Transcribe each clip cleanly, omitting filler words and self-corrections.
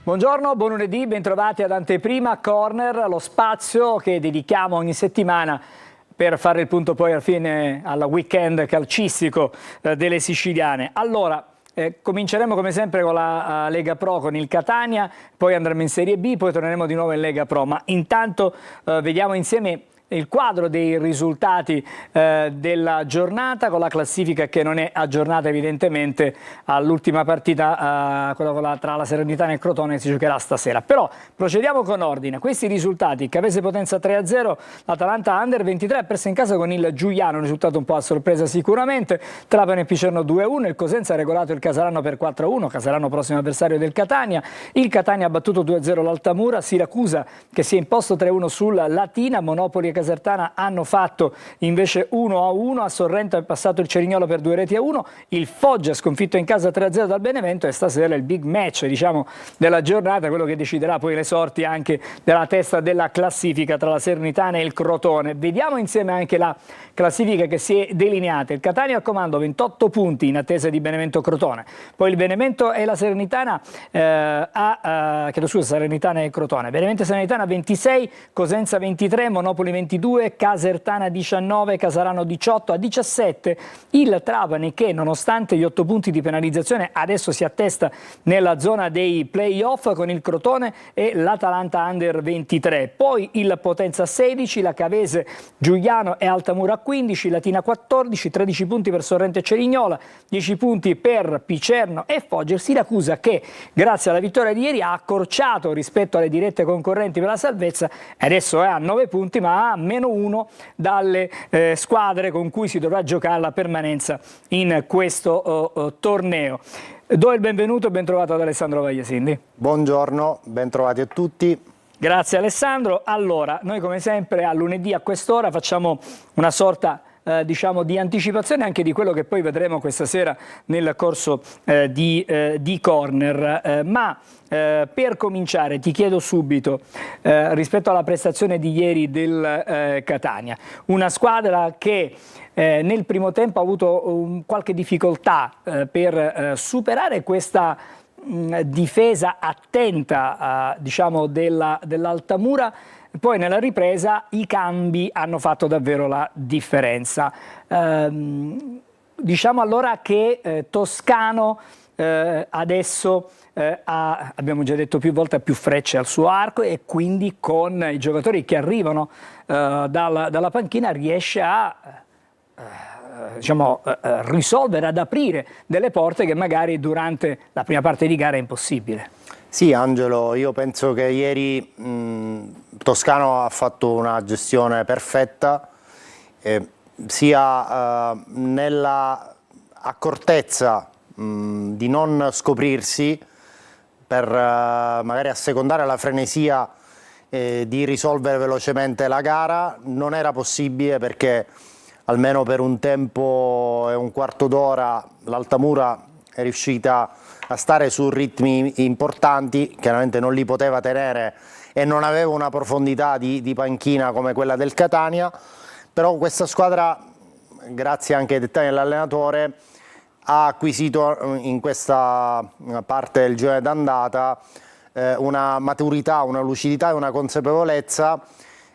Buongiorno, buon lunedì, bentrovati ad Anteprima Corner, lo spazio che dedichiamo ogni settimana per fare il punto poi al weekend calcistico delle siciliane. Allora, cominceremo come sempre con la Lega Pro, con il Catania, poi andremo in Serie B, poi torneremo di nuovo in Lega Pro, ma intanto vediamo insieme il quadro dei risultati della giornata, con la classifica che non è aggiornata evidentemente all'ultima partita, quella tra la Salernitana e il Crotone, che si giocherà stasera. Però procediamo con ordine. Questi risultati: Cavese Potenza 3-0, l'Atalanta Under 23 ha perso in casa con il Giuliano, un risultato un po' a sorpresa sicuramente, Trapani e Picerno 2-1, il Cosenza ha regolato il Casarano per 4-1, Casarano prossimo avversario del Catania, il Catania ha battuto 2-0 l'Altamura, Siracusa che si è imposto 3-1 sul Latina, Monopoli e Casertana hanno fatto invece 1-1, a Sorrento è passato il Cerignola per 2-1, il Foggia sconfitto in casa 3-0 dal Benevento, e stasera il big match, diciamo, della giornata, quello che deciderà poi le sorti anche della testa della classifica tra la Salernitana e il Crotone. Vediamo insieme anche la classifica che si è delineata. Il Catania al comando 28 punti in attesa di Benevento Crotone, poi il Benevento e la Salernitana Salernitana e Crotone, Benevento e Salernitana 26, Cosenza 23, Monopoli 22, Casertana 19, Casarano 18, a 17 il Trapani, che nonostante gli 8 punti di penalizzazione adesso si attesta nella zona dei play-off con il Crotone e l'Atalanta Under 23, poi il Potenza 16, la Cavese, Giuliano e Altamura 15, Latina 14, 13 punti per Sorrento e Cerignola, 10 punti per Picerno e Foggia, Siracusa che grazie alla vittoria di ieri ha accorciato rispetto alle dirette concorrenti per la salvezza e adesso è a 9 punti ma a -1 dalle squadre con cui si dovrà giocare la permanenza in questo torneo. Do il benvenuto e ben trovato ad Alessandro Vagliasindi. Buongiorno, ben trovati a tutti. Grazie Alessandro. Allora, noi come sempre a lunedì a quest'ora facciamo una sorta diciamo di anticipazione anche di quello che poi vedremo questa sera nel corso di Corner, ma per cominciare ti chiedo subito rispetto alla prestazione di ieri del Catania, una squadra che nel primo tempo ha avuto qualche difficoltà per superare questa difesa attenta diciamo dell'Altamura. Poi nella ripresa i cambi hanno fatto davvero la differenza. Diciamo allora che Toscano adesso abbiamo già detto più volte, ha più frecce al suo arco e quindi con i giocatori che arrivano dalla panchina riesce a risolvere, ad aprire delle porte che magari durante la prima parte di gara è impossibile. Sì, Angelo, io penso che ieri Toscano ha fatto una gestione perfetta, sia nella accortezza di non scoprirsi per magari assecondare la frenesia di risolvere velocemente la gara. Non era possibile perché almeno per un tempo e un quarto d'ora l'Altamura è riuscita a stare su ritmi importanti, chiaramente non li poteva tenere e non aveva una profondità di panchina come quella del Catania, però questa squadra, grazie anche ai dettagli dell'allenatore, ha acquisito in questa parte del girone d'andata una maturità, una lucidità e una consapevolezza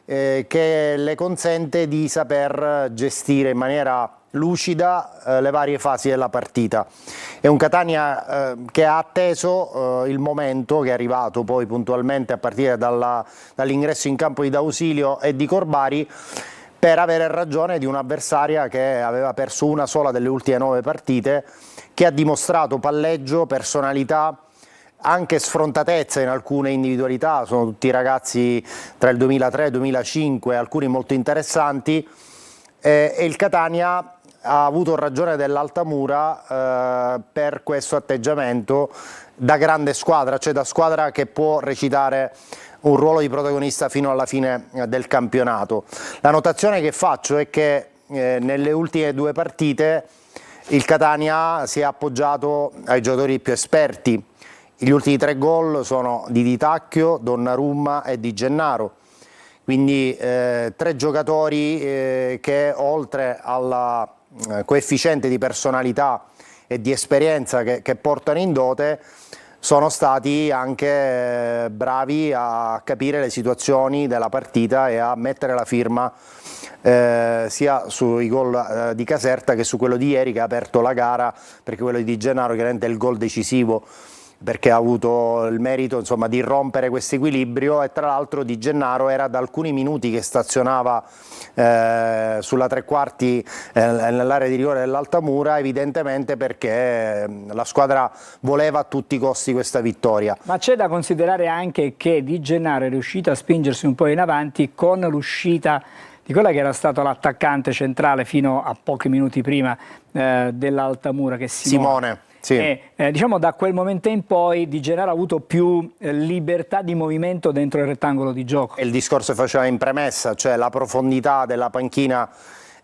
che le consente di saper gestire in maniera lucida le varie fasi della partita. È un Catania che ha atteso il momento che è arrivato poi puntualmente a partire dall'ingresso in campo di D'Ausilio e di Corbari, per avere ragione di un'avversaria che aveva perso una sola delle ultime 9 partite, che ha dimostrato palleggio, personalità, anche sfrontatezza in alcune individualità. Sono tutti ragazzi tra il 2003 e il 2005, alcuni molto interessanti, e il Catania ha avuto ragione dell'Altamura per questo atteggiamento da grande squadra, cioè da squadra che può recitare un ruolo di protagonista fino alla fine del campionato. La notazione che faccio è che nelle ultime 2 partite il Catania si è appoggiato ai giocatori più esperti. Gli ultimi 3 gol sono di Di Tacchio, Donnarumma e Di Gennaro. Quindi 3 giocatori che oltre al coefficiente di personalità e di esperienza che portano in dote sono stati anche bravi a capire le situazioni della partita e a mettere la firma sia sui gol di Caserta che su quello di ieri, che ha aperto la gara, perché quello di Gennaro chiaramente è il gol decisivo, perché ha avuto il merito, insomma, di rompere questo equilibrio. E tra l'altro Di Gennaro era da alcuni minuti che stazionava sulla tre quarti nell'area di rigore dell'Altamura, evidentemente perché la squadra voleva a tutti i costi questa vittoria. Ma c'è da considerare anche che Di Gennaro è riuscito a spingersi un po' in avanti con l'uscita di quella che era stato l'attaccante centrale fino a pochi minuti prima dell'Altamura, che è Simone. Sì. E diciamo da quel momento in poi Di Gennaro ha avuto più libertà di movimento dentro il rettangolo di gioco. E il discorso che faceva in premessa, cioè la profondità della panchina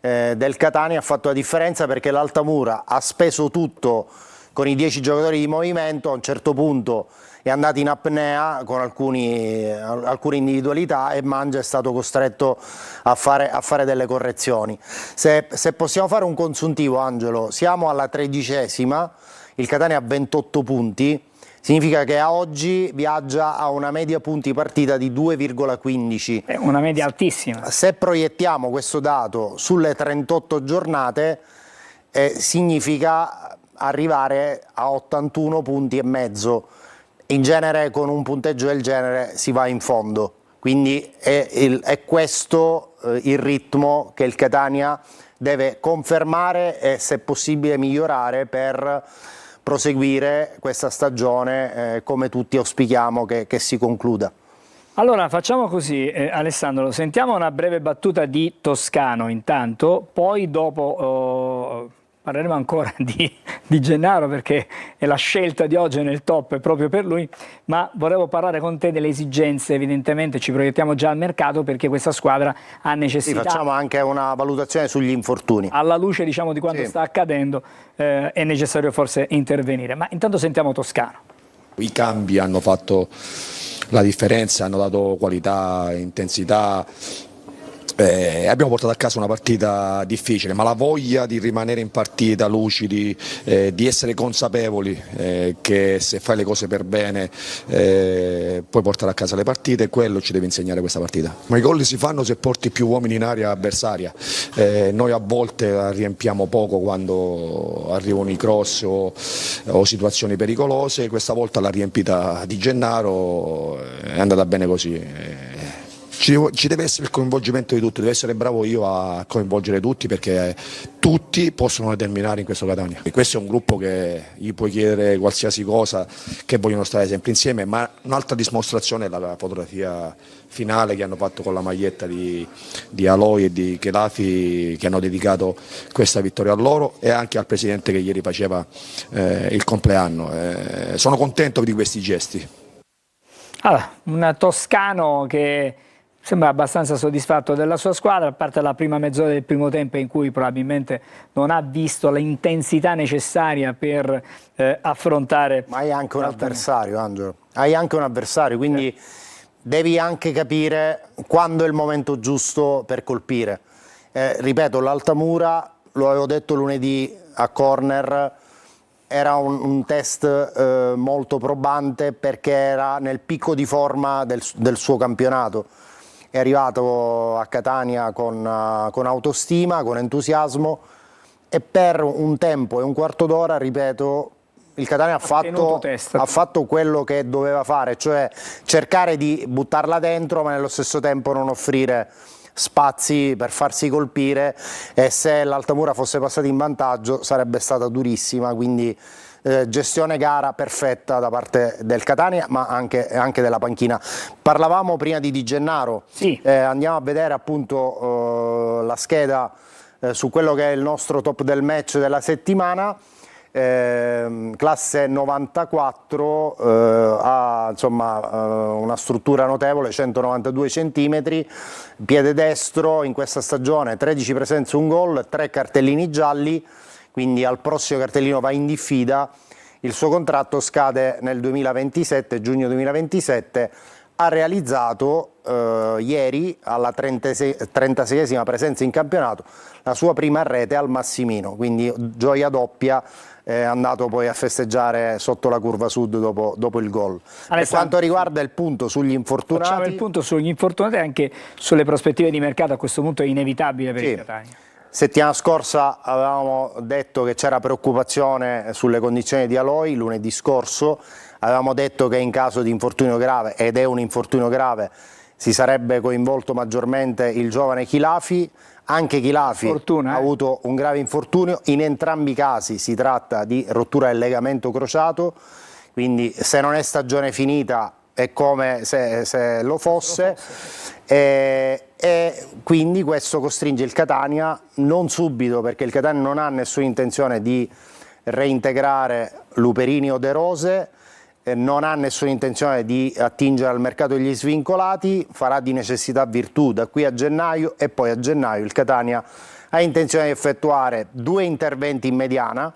del Catania ha fatto la differenza, perché l'Altamura ha speso tutto con i 10 giocatori di movimento. A un certo punto è andato in apnea con alcune individualità e Mangia è stato costretto a fare delle correzioni. Se possiamo fare un consuntivo, Angelo, siamo alla 13ª, il Catania ha 28 punti, significa che a oggi viaggia a una media punti partita di 2,15. È una media altissima. Se proiettiamo questo dato sulle 38 giornate, significa arrivare a 81 punti e mezzo. In genere con un punteggio del genere si va in fondo, quindi è questo il ritmo che il Catania deve confermare e, se possibile, migliorare per proseguire questa stagione come tutti auspichiamo che si concluda. Allora facciamo così, Alessandro, sentiamo una breve battuta di Toscano intanto, poi dopo parleremo ancora di Gennaro, perché è la scelta di oggi nel top proprio per lui, ma volevo parlare con te delle esigenze. Evidentemente ci proiettiamo già al mercato, perché questa squadra ha necessità. Sì, facciamo anche una valutazione sugli infortuni. Alla luce, diciamo, di quanto sta accadendo, è necessario forse intervenire. Ma intanto sentiamo Toscano. I cambi hanno fatto la differenza, hanno dato qualità, intensità. Abbiamo portato a casa una partita difficile, ma la voglia di rimanere in partita lucidi, di essere consapevoli che se fai le cose per bene puoi portare a casa le partite, quello ci deve insegnare questa partita. Ma i gol si fanno se porti più uomini in area avversaria. Noi a volte la riempiamo poco quando arrivano i cross o situazioni pericolose. Questa volta l'ha riempita Di Gennaro, è andata bene così. Ci deve essere il coinvolgimento di tutti, devo essere bravo io a coinvolgere tutti, perché tutti possono determinare in questo Catania. E questo è un gruppo che gli puoi chiedere qualsiasi cosa, che vogliono stare sempre insieme, ma un'altra dimostrazione è la fotografia finale che hanno fatto con la maglietta di Aloi e di Chelafi, che hanno dedicato questa vittoria a loro e anche al presidente che ieri faceva il compleanno. Sono contento di questi gesti. Allora, un Toscano che sembra abbastanza soddisfatto della sua squadra, a parte la prima mezz'ora del primo tempo in cui probabilmente non ha visto l'intensità necessaria per affrontare. Ma hai anche un avversario, Angelo, hai anche un avversario, quindi devi anche capire quando è il momento giusto per colpire. Ripeto, l'Altamura, lo avevo detto lunedì a Corner, era un test molto probante, perché era nel picco di forma del suo campionato. È arrivato a Catania con autostima, con entusiasmo, e per un tempo e un quarto d'ora, ripeto, il Catania ha fatto quello che doveva fare, cioè cercare di buttarla dentro, ma nello stesso tempo non offrire spazi per farsi colpire, e se l'Altamura fosse passata in vantaggio sarebbe stata durissima. Quindi gestione gara perfetta da parte del Catania, ma anche della panchina. Parlavamo prima di Di Gennaro, sì. Andiamo a vedere appunto la scheda su quello che è il nostro top del match della settimana. Classe 94, ha insomma una struttura notevole, 192 centimetri, piede destro, in questa stagione 13 presenze, un gol, 3 cartellini gialli, quindi al prossimo cartellino va in diffida. Il suo contratto scade nel 2027, giugno 2027. Ha realizzato ieri, alla 36esima presenza in campionato, la sua prima rete al Massimino, quindi gioia doppia è andato poi a festeggiare sotto la curva sud dopo il gol. Per Alessandro, quanto riguarda il punto sugli infortunati, facciamo il punto sugli infortunati e anche sulle prospettive di mercato. A questo punto è inevitabile per sì, il Catania. settimana scorsa avevamo detto che c'era preoccupazione sulle condizioni di Aloi, lunedì scorso avevamo detto che in caso di infortunio grave, ed è un infortunio grave, si sarebbe coinvolto maggiormente il giovane Chilafi. Anche Chilafi ha avuto un grave infortunio, in entrambi i casi si tratta di rottura del legamento crociato, quindi se non è stagione finita è come se lo fosse. E quindi questo costringe il Catania, non subito, perché il Catania non ha nessuna intenzione di reintegrare Luperini o De Rose, non ha nessuna intenzione di attingere al mercato degli svincolati, farà di necessità virtù da qui a gennaio, e poi a gennaio il Catania ha intenzione di effettuare 2 interventi in mediana,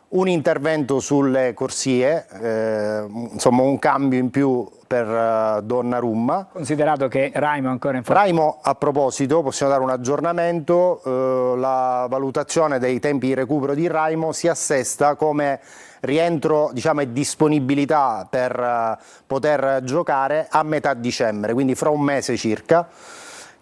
un intervento sulle corsie, insomma un cambio in più per Donnarumma. Considerato che Raimo è ancora in forma. Raimo, a proposito, possiamo dare un aggiornamento, la valutazione dei tempi di recupero di Raimo si assesta come rientro, diciamo, e disponibilità per poter giocare a metà dicembre, quindi fra un mese circa.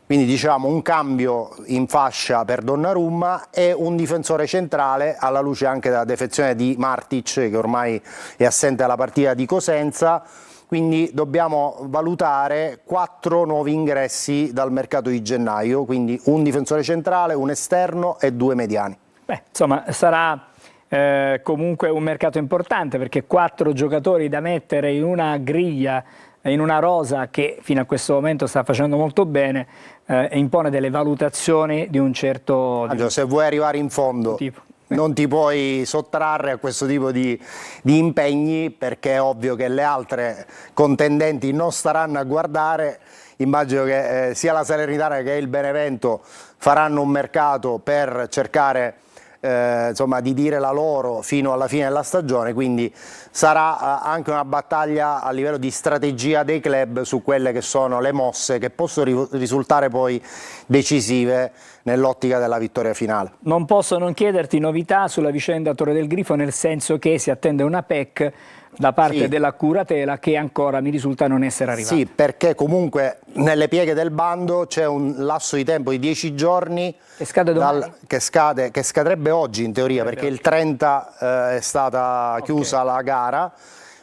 Quindi diciamo un cambio in fascia per Donnarumma e un difensore centrale, alla luce anche della defezione di Martic, che ormai è assente dalla partita di Cosenza. Quindi dobbiamo valutare 4 nuovi ingressi dal mercato di gennaio, quindi un difensore centrale, un esterno e 2 mediani. Beh, insomma, sarà comunque un mercato importante, perché 4 giocatori da mettere in una griglia, in una rosa che fino a questo momento sta facendo molto bene, impone delle valutazioni di un certo tipo. Se vuoi arrivare in fondo non ti puoi sottrarre a questo tipo di impegni, perché è ovvio che le altre contendenti non staranno a guardare. Immagino che sia la Salernitana che il Benevento faranno un mercato per cercare insomma, di dire la loro fino alla fine della stagione, quindi sarà anche una battaglia a livello di strategia dei club su quelle che sono le mosse che possono risultare poi decisive nell'ottica della vittoria finale. Non posso non chiederti novità sulla vicenda Torre del Grifo, nel senso che si attende una PEC da parte della curatela che ancora mi risulta non essere arrivata. Sì, perché comunque nelle pieghe del bando c'è un lasso di tempo di 10 giorni che scade domani? Che scadrebbe oggi in teoria, perché il 30 è stata chiusa la gara,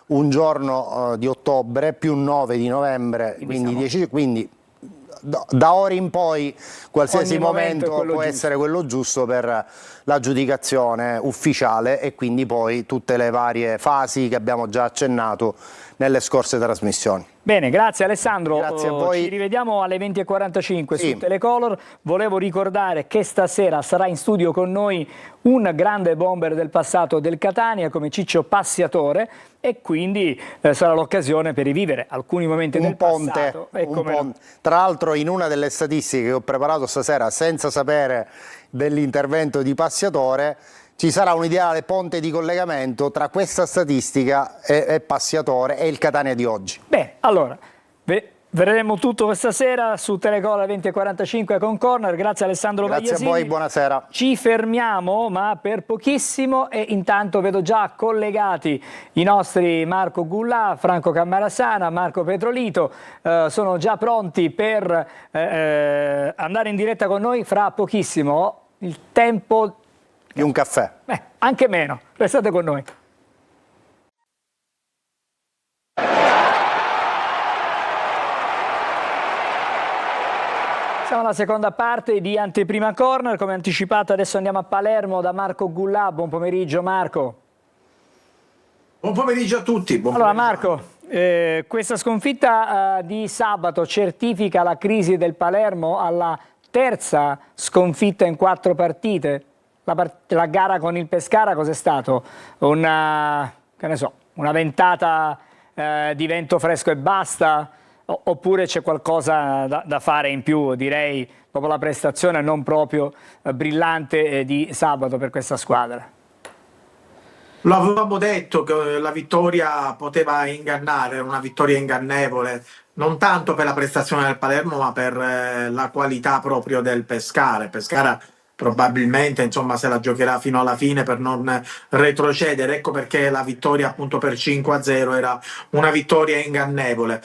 un giorno di ottobre più 9 di novembre, quindi 10, quindi da ora in poi qualsiasi momento può essere quello giusto per l'aggiudicazione ufficiale, e quindi poi tutte le varie fasi che abbiamo già accennato nelle scorse trasmissioni. Bene, grazie Alessandro. Grazie a voi. Ci rivediamo alle 20:45 su Telecolor. Volevo ricordare che stasera sarà in studio con noi un grande bomber del passato del Catania come Ciccio Passiatore, e quindi sarà l'occasione per rivivere alcuni momenti del passato. Tra l'altro, in una delle statistiche che ho preparato stasera, senza sapere dell'intervento di Passiatore, ci sarà un ideale ponte di collegamento tra questa statistica e Passiatore e il Catania di oggi. Beh, allora, vedremo tutto questa sera su Telecolor 20:45 con Corner. Grazie Alessandro Bagliasini. Grazie a voi, buonasera. Ci fermiamo, ma per pochissimo, e intanto vedo già collegati i nostri Marco Gullà, Franco Cammarasana, Marco Petrolito, sono già pronti per andare in diretta con noi fra pochissimo. Il tempo di un caffè. Anche meno, restate con noi. Siamo alla seconda parte di Anteprima Corner, come anticipato adesso andiamo a Palermo da Marco Gullà. Buon pomeriggio Marco. Buon pomeriggio a tutti. Allora Marco, questa sconfitta di sabato certifica la crisi del Palermo alla terza sconfitta in 4 partite. La gara con il Pescara cos'è stato? Una ventata di vento fresco e basta? Oppure c'è qualcosa da fare in più, direi, dopo la prestazione non proprio brillante di sabato per questa squadra? Lo avevamo detto che la vittoria poteva ingannare, era una vittoria ingannevole, non tanto per la prestazione del Palermo, ma per la qualità proprio del Pescara. Pescara probabilmente insomma se la giocherà fino alla fine per non retrocedere. Ecco perché la vittoria appunto per 5-0 era una vittoria ingannevole.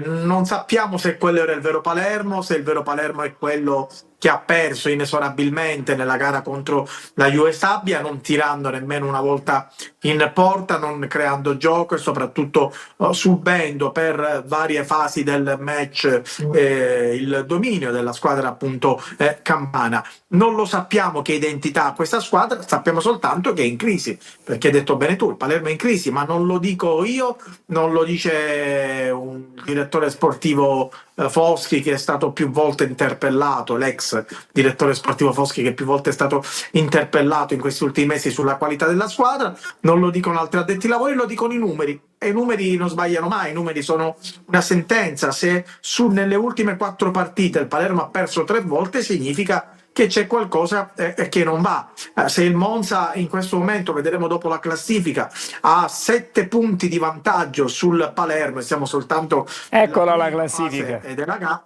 Non sappiamo se quello era il vero Palermo, se il vero Palermo è quello che ha perso inesorabilmente nella gara contro la Juve Stabia, non tirando nemmeno una volta in porta, non creando gioco e soprattutto subendo per varie fasi del match il dominio della squadra appunto campana. Non lo sappiamo che identità ha questa squadra, sappiamo soltanto che è in crisi, perché hai detto bene tu, il Palermo è in crisi, ma non lo dico io, non lo dice un direttore sportivo Foschi, che è stato più volte interpellato, l'ex direttore sportivo Foschi, che più volte è stato interpellato in questi ultimi mesi sulla qualità della squadra, non lo dicono altri addetti ai lavori, lo dicono i numeri. E i numeri non sbagliano mai, i numeri sono una sentenza. Se nelle ultime 4 partite il Palermo ha perso 3 volte, significa che c'è qualcosa che non va. Se il Monza in questo momento, vedremo dopo la classifica, ha 7 punti di vantaggio sul Palermo, e siamo soltanto Eccola la classifica della gara.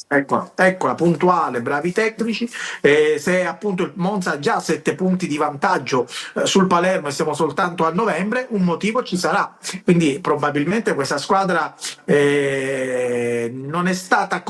Eccola, puntuale, bravi tecnici. Se appunto il Monza ha già 7 punti di vantaggio sul Palermo e siamo soltanto a novembre, un motivo ci sarà. Quindi probabilmente questa squadra non è stata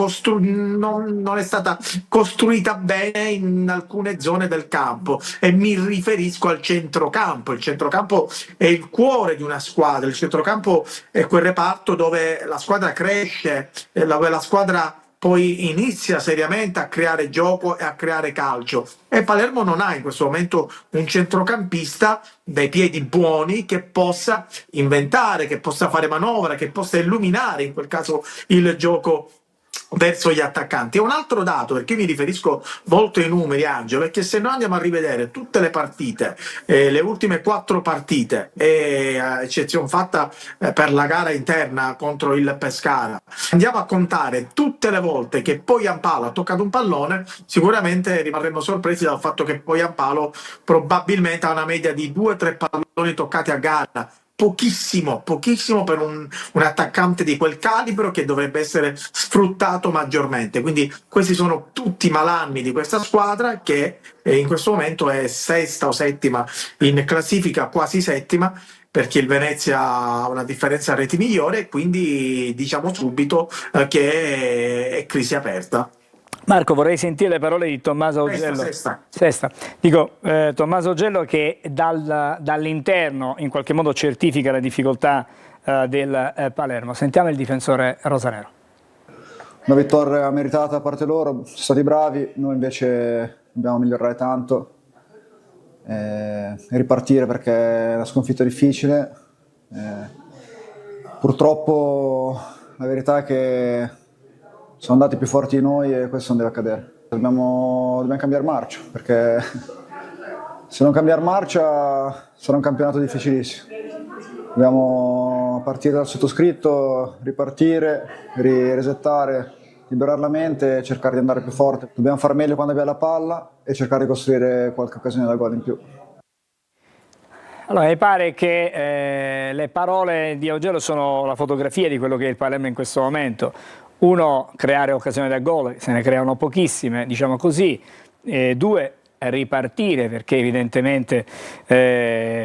costruita bene in alcune zone del campo, e mi riferisco al centrocampo. Il centrocampo è il cuore di una squadra, il centrocampo è quel reparto dove la squadra cresce, dove la squadra poi inizia seriamente a creare gioco e a creare calcio, e Palermo non ha in questo momento un centrocampista dai piedi buoni che possa inventare, che possa fare manovra, che possa illuminare in quel caso il gioco verso gli attaccanti. E un altro dato, perché mi riferisco molto ai numeri, Angelo, è che se noi andiamo a rivedere tutte le partite, le ultime 4 partite, eccezione fatta per la gara interna contro il Pescara, andiamo a contare tutte le volte che Poyampalo ha toccato un pallone, sicuramente rimarremo sorpresi dal fatto che Poyampalo probabilmente ha una media di 2-3 palloni toccati a gara. Pochissimo per un attaccante di quel calibro, che dovrebbe essere sfruttato maggiormente. Quindi questi sono tutti malanni di questa squadra, che in questo momento è sesta o settima in classifica, quasi settima, perché il Venezia ha una differenza a reti migliore, e quindi diciamo subito che è crisi aperta. Marco, vorrei sentire le parole di Tommaso Augello. Sesta. Dico, Tommaso Augello, che dall'interno in qualche modo certifica la difficoltà del Palermo. Sentiamo il difensore rosanero. Una vittoria meritata da parte loro, sono stati bravi, noi invece dobbiamo migliorare tanto e ripartire, perché è una sconfitta difficile. Purtroppo la verità è che sono andati più forti di noi e questo non deve accadere. Dobbiamo cambiare marcia, perché se non cambiare marcia sarà un campionato difficilissimo. Dobbiamo partire dal sottoscritto, ripartire, resettare, liberare la mente e cercare di andare più forte. Dobbiamo far meglio quando abbiamo la palla e cercare di costruire qualche occasione da gol in più. Allora, mi pare che le parole di Augello sono la fotografia di quello che è il Palermo in questo momento. Uno, creare occasioni da gol, se ne creano pochissime, diciamo così. 2, ripartire, perché evidentemente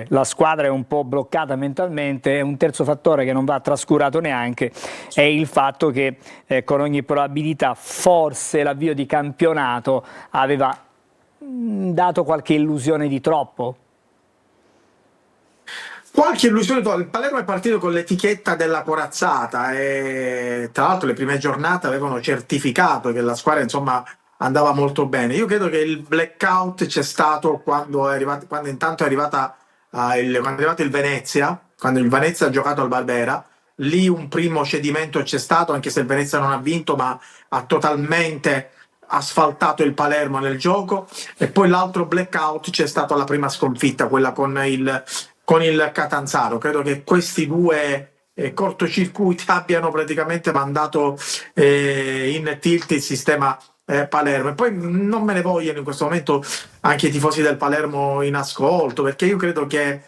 la squadra è un po' bloccata mentalmente. E un terzo fattore che non va trascurato neanche è il fatto che con ogni probabilità forse l'avvio di campionato aveva dato qualche illusione di troppo. Qualche illusione, il Palermo è partito con l'etichetta della corazzata, e tra l'altro le prime giornate avevano certificato che la squadra insomma andava molto bene. Io credo che il blackout c'è stato quando intanto è arrivato il Venezia, quando il Venezia ha giocato al Barbera. Lì un primo cedimento c'è stato, anche se il Venezia non ha vinto, ma ha totalmente asfaltato il Palermo nel gioco. E poi l'altro blackout c'è stato alla prima sconfitta, quella con il Catanzaro. Credo che questi 2 cortocircuiti abbiano praticamente mandato in tilt il sistema Palermo. E poi non me ne vogliono in questo momento anche i tifosi del Palermo in ascolto, perché io credo che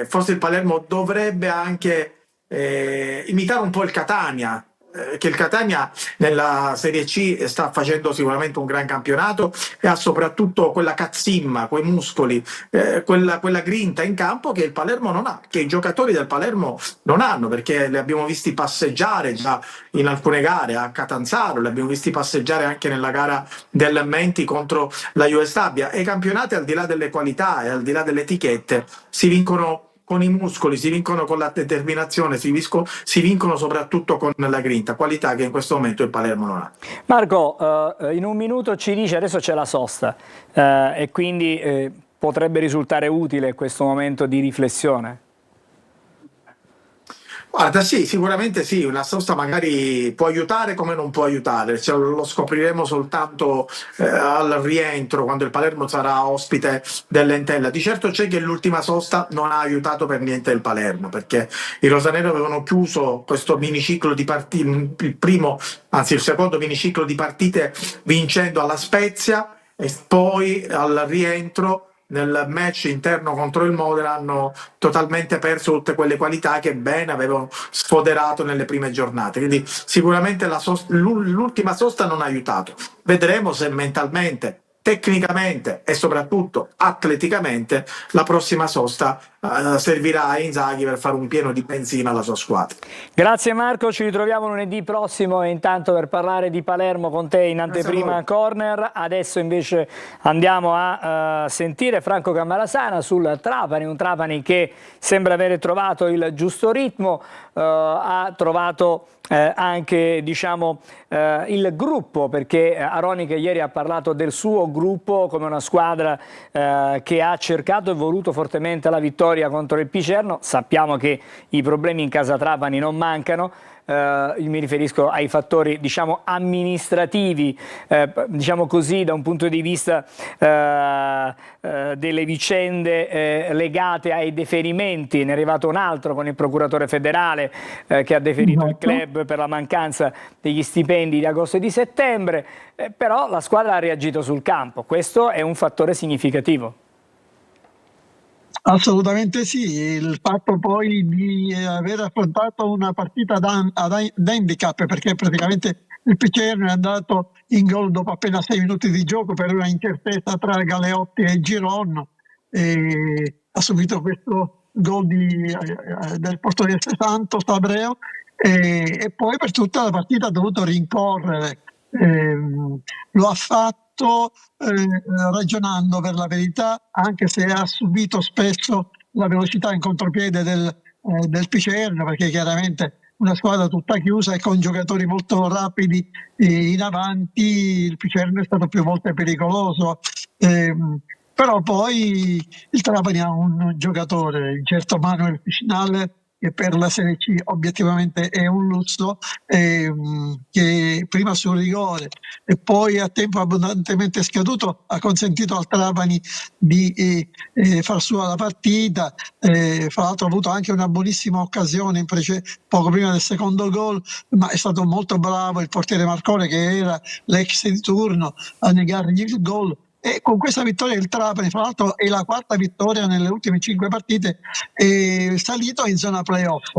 forse il Palermo dovrebbe anche imitare un po' il Catania, che il Catania nella Serie C sta facendo sicuramente un gran campionato e ha soprattutto quella cazzimma, quei muscoli, quella grinta in campo che il Palermo non ha, che i giocatori del Palermo non hanno, perché li abbiamo visti passeggiare già in alcune gare a Catanzaro, li abbiamo visti passeggiare anche nella gara del Menti contro la Juve Stabia, e i campionati, al di là delle qualità e al di là delle etichette, si vincono con i muscoli, si vincono con la determinazione, si vincono soprattutto con la grinta, qualità che in questo momento il Palermo non ha. Marco, in un minuto ci dice, adesso c'è la sosta e quindi potrebbe risultare utile questo momento di riflessione? Guarda, sì, sicuramente sì, una sosta magari può aiutare come non può aiutare, lo scopriremo soltanto al rientro, quando il Palermo sarà ospite dell'Entella. Di certo c'è che l'ultima sosta non ha aiutato per niente il Palermo, perché i rosaneri avevano chiuso questo miniciclo di partite, il secondo miniciclo di partite vincendo alla Spezia, e poi al rientro nel match interno contro il Modena hanno totalmente perso tutte quelle qualità che bene avevano sfoderato nelle prime giornate. Quindi sicuramente l'ultima sosta non ha aiutato. Vedremo se mentalmente, tecnicamente e soprattutto atleticamente la prossima sosta servirà a Inzaghi per fare un pieno di benzina alla sua squadra. Grazie Marco, ci ritroviamo lunedì prossimo, e intanto per parlare di Palermo con te in anteprima corner. Adesso invece andiamo a sentire Franco Cammarasana sul Trapani, un Trapani che sembra avere trovato il giusto ritmo, ha trovato anche, diciamo, il gruppo, perché Aronica ieri ha parlato del suo gruppo come una squadra che ha cercato e voluto fortemente la vittoria contro il Picerno. Sappiamo che i problemi in casa Trapani non mancano. Io mi riferisco ai fattori, diciamo, amministrativi, diciamo così, da un punto di vista delle vicende legate ai deferimenti. Ne è arrivato un altro con il procuratore federale che ha deferito il club per la mancanza degli stipendi di agosto e di settembre, però la squadra ha reagito sul campo. Questo è un fattore significativo. Assolutamente sì, il fatto poi di aver affrontato una partita ad handicap, perché praticamente il Picerno è andato in gol dopo appena 6 minuti di gioco per una incertezza tra Galeotti e Giron, e ha subito questo gol del portoghese Santos Abreu, e poi per tutta la partita ha dovuto rincorrere. Lo ha fatto ragionando, per la verità, anche se ha subito spesso la velocità in contropiede del Picerno, perché chiaramente una squadra tutta chiusa e con giocatori molto rapidi in avanti, il Picerno è stato più volte pericoloso. Però poi il Trapani ha un giocatore, il certo Manuel Fiscale, che per la Serie C obiettivamente è un lusso, che prima sul rigore e poi a tempo abbondantemente scaduto ha consentito al Trapani di far sua la partita. Fra l'altro ha avuto anche una buonissima occasione poco prima del secondo gol, ma è stato molto bravo il portiere Marcone, che era l'ex di turno, a negargli il gol. E con questa vittoria il Trapani, fra l'altro è la quarta vittoria nelle ultime 5 partite, è salito in zona playoff.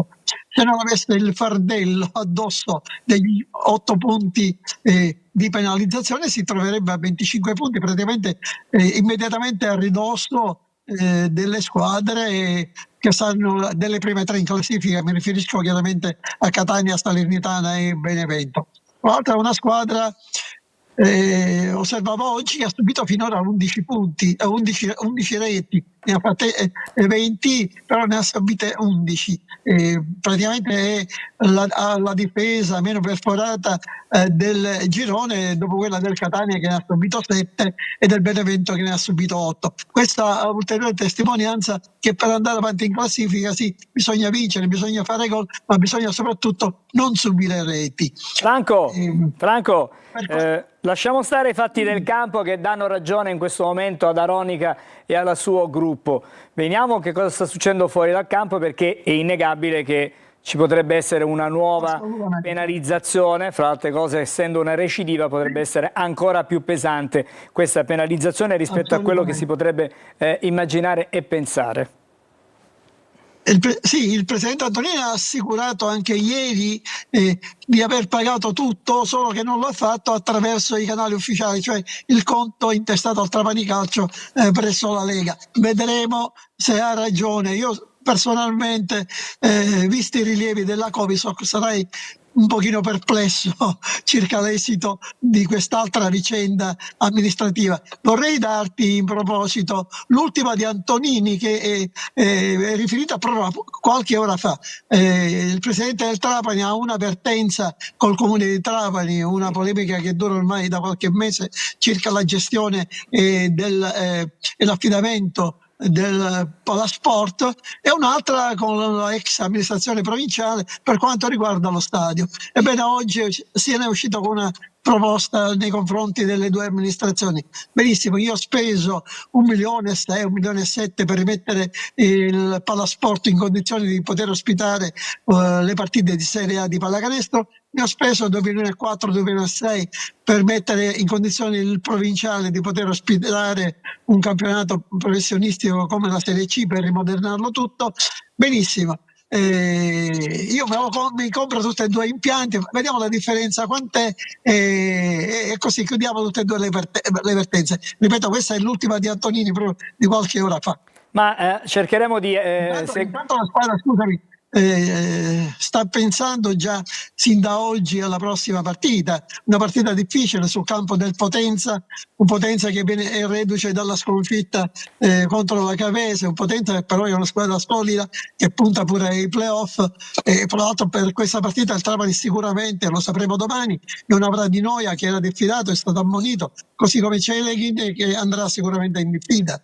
Se non avesse il fardello addosso degli 8 punti di penalizzazione, si troverebbe a 25 punti, praticamente immediatamente a ridosso delle squadre che stanno delle prime 3 in classifica. Mi riferisco chiaramente a Catania, Salernitana e Benevento. Tra l'altro è una squadra, osservavo oggi, che ha subito finora 11 punti, 11 reti, ne ha fatte 20, però ne ha subite 11. Praticamente è la difesa meno perforata del girone, dopo quella del Catania che ne ha subito 7 e del Benevento che ne ha subito 8. Questa è ulteriore testimonianza che per andare avanti in classifica sì, bisogna vincere, bisogna fare gol, ma bisogna soprattutto non subire reti. Franco, lasciamo stare i fatti del campo che danno ragione in questo momento ad Aronica e al suo gruppo. Veniamo che cosa sta succedendo fuori dal campo, perché è innegabile che ci potrebbe essere una nuova penalizzazione. Fra le altre cose, essendo una recidiva, potrebbe essere ancora più pesante questa penalizzazione rispetto a quello che si potrebbe immaginare e pensare. Il presidente Antonini ha assicurato anche ieri di aver pagato tutto, solo che non lo ha fatto attraverso i canali ufficiali, cioè il conto intestato al Trapani Calcio presso la Lega. Vedremo se ha ragione. Io personalmente, visti i rilievi della Covisoc, sarei un pochino perplesso circa l'esito di quest'altra vicenda amministrativa. Vorrei darti in proposito l'ultima di Antonini, che è riferita proprio a qualche ora fa. Il presidente del Trapani ha un'avvertenza col comune di Trapani, una polemica che dura ormai da qualche mese circa la gestione e l'affidamento del Palasport, e un'altra con la ex amministrazione provinciale per quanto riguarda lo stadio. Ebbene, oggi se ne è uscito con una proposta nei confronti delle due amministrazioni. Benissimo, io ho speso 1.600.000, 1.700.000 per rimettere il Palasport in condizioni di poter ospitare le partite di Serie A di pallacanestro. Ne ho speso 2.400.000-2.600.000 per mettere in condizioni il provinciale di poter ospitare un campionato professionistico come la Serie C, per rimodernarlo tutto. Benissimo. Io mi compro tutti e due impianti, vediamo la differenza quant'è, e così chiudiamo tutte e due le vertenze. Ripeto, questa è l'ultima di Antonini, proprio di qualche ora fa. Ma cercheremo di... Intanto la squadra, scusami, sta pensando già sin da oggi alla prossima partita, una partita difficile sul campo del Potenza, un Potenza che è reduce dalla sconfitta contro la Cavese, un Potenza che però è una squadra solida, che punta pure ai playoff, e tra l'altro per questa partita il Trapani sicuramente, lo sapremo domani, non avrà Di Noia, che era diffidato, è stato ammonito, così come Celeghin, che andrà sicuramente in diffida.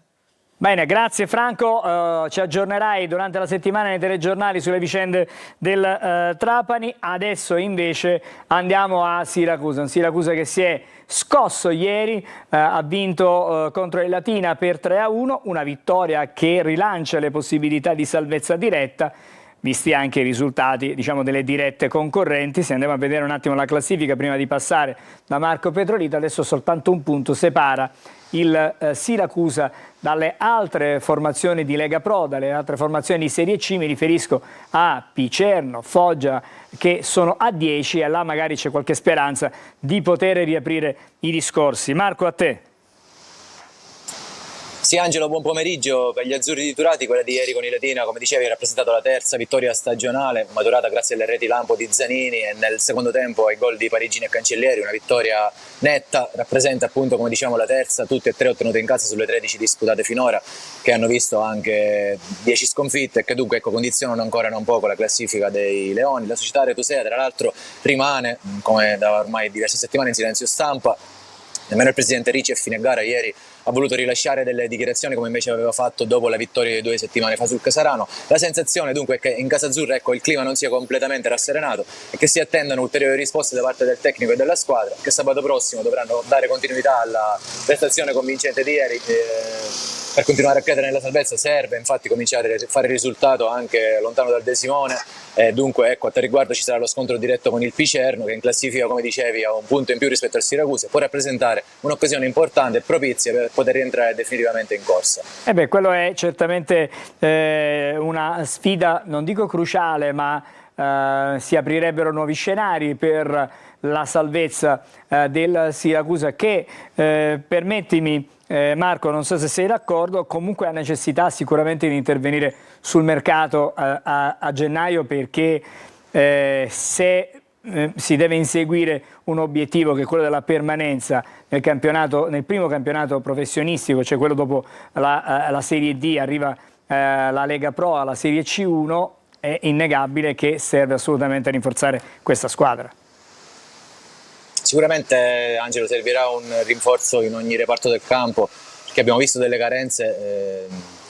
Bene, grazie Franco, ci aggiornerai durante la settimana nei telegiornali sulle vicende del Trapani. Adesso invece andiamo a Siracusa, un Siracusa che si è scosso ieri, ha vinto contro il Latina per 3-1, una vittoria che rilancia le possibilità di salvezza diretta, visti anche i risultati, diciamo, delle dirette concorrenti. Se andiamo a vedere un attimo la classifica prima di passare da Marco Petrolita, adesso soltanto un punto separa il Siracusa dalle altre formazioni di Lega Pro, dalle altre formazioni di Serie C. Mi riferisco a Picerno, Foggia, che sono a 10, e là magari c'è qualche speranza di poter riaprire i discorsi. Marco, a te. Sì, Angelo, buon pomeriggio. Per gli azzurri di Turati, quella di ieri con il Latina, come dicevi, ha rappresentato la terza vittoria stagionale, maturata grazie alle reti lampo di Zanini e nel secondo tempo ai gol di Parigini e Cancellieri. Una vittoria netta, rappresenta appunto, come diciamo, la terza, tutte e tre ottenute in casa sulle 13 disputate finora, che hanno visto anche 10 sconfitte e che dunque, ecco, condizionano ancora un poco la classifica dei Leoni. La società Retusea, tra l'altro, rimane, come da ormai diverse settimane, in silenzio stampa. Nemmeno il presidente Ricci a fine gara ieri ha voluto rilasciare delle dichiarazioni, come invece aveva fatto dopo la vittoria di 2 settimane fa sul Casarano. La sensazione dunque è che in Casa Azzurra, ecco, il clima non sia completamente rasserenato e che si attendano ulteriori risposte da parte del tecnico e della squadra, che sabato prossimo dovranno dare continuità alla prestazione convincente di ieri. Per continuare a credere nella salvezza serve infatti cominciare a fare risultato anche lontano dal Desimone, e dunque, ecco, a tal riguardo ci sarà lo scontro diretto con il Picerno, che in classifica, come dicevi, ha un punto in più rispetto al Siracusa, può rappresentare un'occasione importante e propizia per poter rientrare definitivamente in corsa. Quello è certamente una sfida, non dico cruciale, ma si aprirebbero nuovi scenari per la salvezza del Siracusa, che, permettimi Marco, non so se sei d'accordo, comunque ha necessità sicuramente di intervenire sul mercato a gennaio, perché se si deve inseguire un obiettivo che è quello della permanenza nel primo campionato professionistico, cioè quello dopo la Serie D, arriva la Lega Pro alla Serie C1, è innegabile che serve assolutamente a rinforzare questa squadra. Sicuramente, Angelo, servirà un rinforzo in ogni reparto del campo, perché abbiamo visto delle carenze,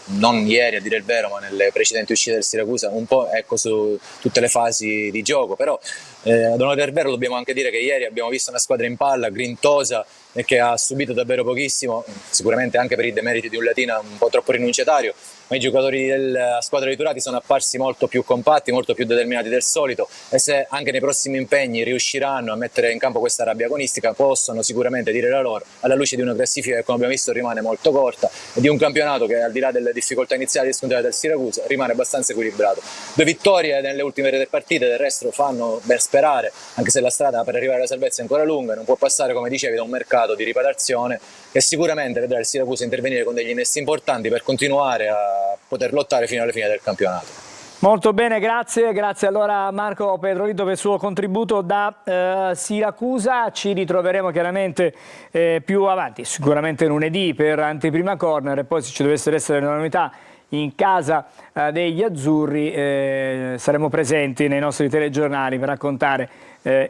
non ieri a dire il vero, ma nelle precedenti uscite del Siracusa, un po', ecco, su tutte le fasi di gioco. Però ad onore del vero dobbiamo anche dire che ieri abbiamo visto una squadra in palla, grintosa, e che ha subito davvero pochissimo, sicuramente anche per i demeriti di un Latina un po' troppo rinunciatario, ma i giocatori della squadra di Turati sono apparsi molto più compatti, molto più determinati del solito, e se anche nei prossimi impegni riusciranno a mettere in campo questa rabbia agonistica, possono sicuramente dire la loro, alla luce di una classifica che, come abbiamo visto, rimane molto corta, e di un campionato che, al di là delle difficoltà iniziali riscontrate del Siracusa, rimane abbastanza equilibrato. 2 vittorie nelle ultime 3 partite, del resto fanno ben sperare, anche se la strada per arrivare alla salvezza è ancora lunga, non può passare, come dicevi, da un mercato di riparazione che sicuramente vedrà il Siracusa intervenire con degli innesti importanti per continuare a poter lottare fino alla fine del campionato. Molto bene, grazie allora a Marco Pedrolito per il suo contributo da Siracusa. Ci ritroveremo chiaramente più avanti, sicuramente lunedì per Anteprima Corner, e poi se ci dovessero essere novità in casa degli azzurri saremo presenti nei nostri telegiornali per raccontare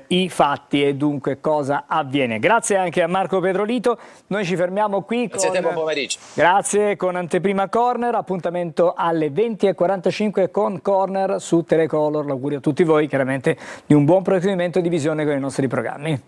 i fatti e dunque cosa avviene. Grazie anche a Marco Pedrolito. Noi ci fermiamo qui. Grazie a te, buon pomeriggio. Grazie, con Anteprima Corner, appuntamento alle 20:45 con Corner su Telecolor. L'augurio a tutti voi chiaramente di un buon proseguimento di visione con i nostri programmi.